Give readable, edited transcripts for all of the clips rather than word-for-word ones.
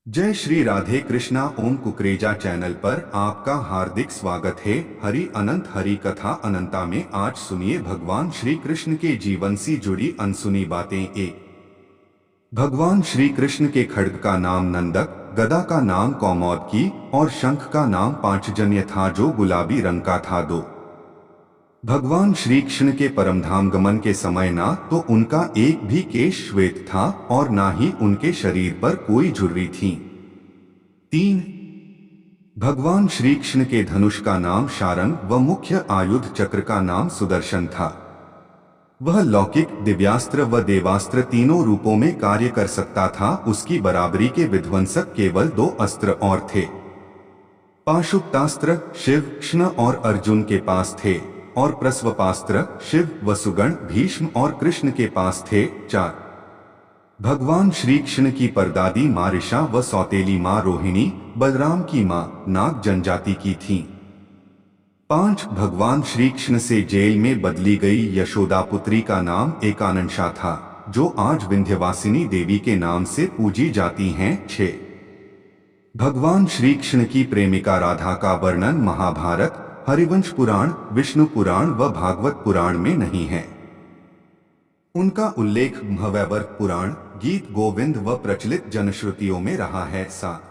जय श्री राधे कृष्णा। ओम कुकरेजा चैनल पर आपका हार्दिक स्वागत है। हरि अनंत हरि कथा अनंता में आज सुनिए भगवान श्री कृष्ण के जीवन से जुड़ी अनसुनी बातें। एक, भगवान श्री कृष्ण के खड्ग का नाम नंदक, गदा का नाम कौमोदकी और शंख का नाम पांचजन्य था जो गुलाबी रंग का था। दो, भगवान श्री कृष्ण के परमधाम गमन के समय ना तो उनका एक भी केश श्वेत था और ना ही उनके शरीर पर कोई झुर्री थी। तीन, भगवान श्री कृष्ण के धनुष का नाम शारंग व मुख्य आयुध चक्र का नाम सुदर्शन था। वह लौकिक, दिव्यास्त्र व देवास्त्र तीनों रूपों में कार्य कर सकता था। उसकी बराबरी के विध्वंसक केवल दो अस्त्र और थे। पाशुपतास्त्र शिव, कृष्ण और अर्जुन के पास थे और प्रस्वपास्त्र शिव, वसुगण, भीष्म और कृष्ण के पास थे। चार, भगवान श्री कृष्ण की परदादी माँ ऋषा व सौतेली माँ रोहिणी बलराम की माँ नाग जनजाति की थीं। पांच, भगवान श्री कृष्ण से जेल में बदली गई यशोदा पुत्री का नाम एकानंशा था जो आज विंध्यवासिनी देवी के नाम से पूजी जाती हैं। छह, भगवान श्री कृष्ण की प्रेमिका राधा का वर्णन महाभारत, हरिवंश पुराण, विष्णु पुराण व भागवत पुराण में नहीं है। उनका उल्लेख महावैवर्त पुराण, गीत गोविंद व प्रचलित जनश्रुतियों में रहा है। सात,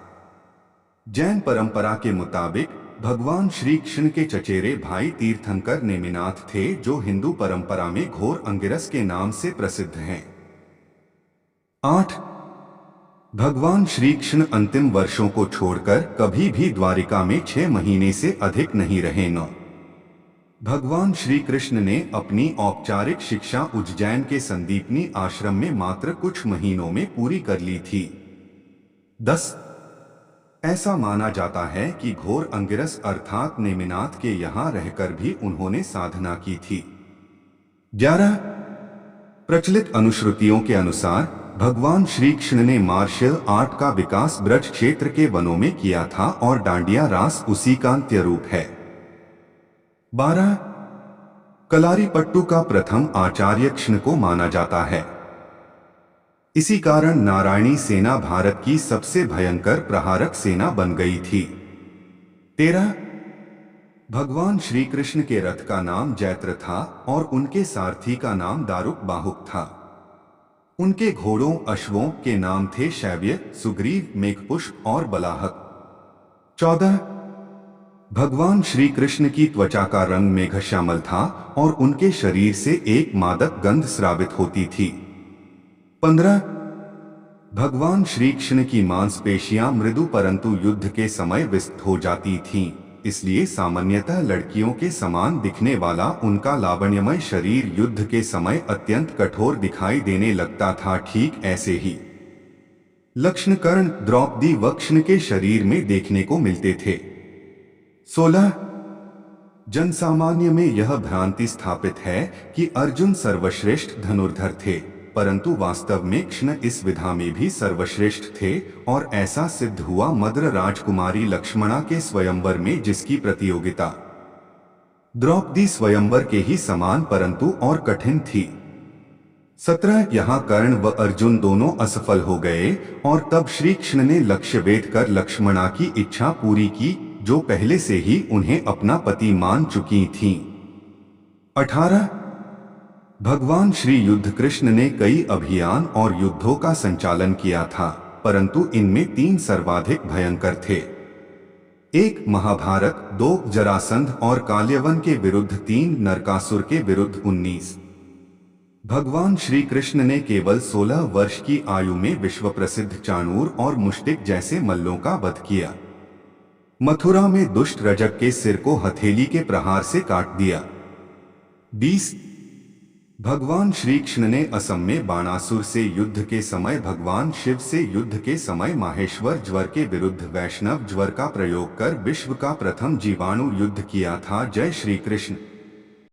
जैन परंपरा के मुताबिक भगवान श्री कृष्ण के चचेरे भाई तीर्थंकर नेमिनाथ थे जो हिंदू परंपरा में घोर अंगिरस के नाम से प्रसिद्ध हैं। आठ, भगवान श्री कृष्ण अंतिम वर्षों को छोड़कर कभी भी द्वारिका में 6 महीने से अधिक नहीं रहे। नौ, भगवान श्री कृष्ण ने अपनी औपचारिक शिक्षा उज्जैन के संदीपनी आश्रम में मात्र कुछ महीनों में पूरी कर ली थी। 10, ऐसा माना जाता है कि घोर अंगिरस अर्थात नेमिनाथ के यहाँ रहकर भी उन्होंने साधना की थी। 11, प्रचलित अनुश्रुतियों के अनुसार भगवान श्री कृष्ण ने मार्शल आर्ट का विकास ब्रज क्षेत्र के वनों में किया था और डांडिया रास उसी का अंत्य रूप है। 12, कलारीपट्टू का प्रथम आचार्य कृष्ण को माना जाता है। इसी कारण नारायणी सेना भारत की सबसे भयंकर प्रहारक सेना बन गई थी। 13, भगवान श्री कृष्ण के रथ का नाम जैत्र था और उनके सारथी का नाम दारुक बाहुक था। उनके घोड़ों अश्वों के नाम थे शैव्य, सुग्रीव, मेघपुष्प और बलाहक। 14, भगवान श्री कृष्ण की त्वचा का रंग मेघश्यामल था और उनके शरीर से एक मादक गंध स्रावित होती थी। 15, भगवान श्री कृष्ण की मांसपेशियां मृदु परंतु युद्ध के समय विस्तृत हो जाती थीं, इसलिए सामान्यतः लड़कियों के समान दिखने वाला उनका लावण्यमय शरीर युद्ध के समय अत्यंत कठोर दिखाई देने लगता था। ठीक ऐसे ही लक्षण कर्ण, द्रौपदी व कृष्ण के शरीर में देखने को मिलते थे। 16, जनसामान्य में यह भ्रांति स्थापित है कि अर्जुन सर्वश्रेष्ठ धनुर्धर थे, परंतु वास्तव में कृष्ण इस विधा में भी सर्वश्रेष्ठ थे और ऐसा सिद्ध हुआ मद्र राजकुमारी लक्ष्मणा के स्वयंवर में जिसकी प्रतियोगिता द्रौपदी स्वयंवर के ही समान परंतु और कठिन थी। 17, यहाँ कर्ण व अर्जुन दोनों असफल हो गए और तब श्री कृष्ण ने लक्ष्य वेध कर लक्ष्मणा की इच्छा पूरी की जो पहले से ही उन्हें अपना पति मान चुकी थीं। 18, भगवान श्री युद्ध कृष्ण ने कई अभियान और युद्धों का संचालन किया था परंतु इनमें 3 सर्वाधिक भयंकर थे। 1, महाभारत, 2, जरासंध और काल्यवन के विरुद्ध, 3, नरकासुर के विरुद्ध, 19, भगवान श्री कृष्ण ने केवल 16 वर्ष की आयु में विश्व प्रसिद्ध चाणूर और मुष्टिक जैसे मल्लों का वध किया। मथुरा में दुष्ट रजक के सिर को हथेली के प्रहार से काट दिया। 20, भगवान श्री कृष्ण ने असम में बाणासुर से युद्ध के समय, भगवान शिव से युद्ध के समय माहेश्वर ज्वर के विरुद्ध वैष्णव ज्वर का प्रयोग कर विश्व का प्रथम जीवाणु युद्ध किया था। जय श्री कृष्ण।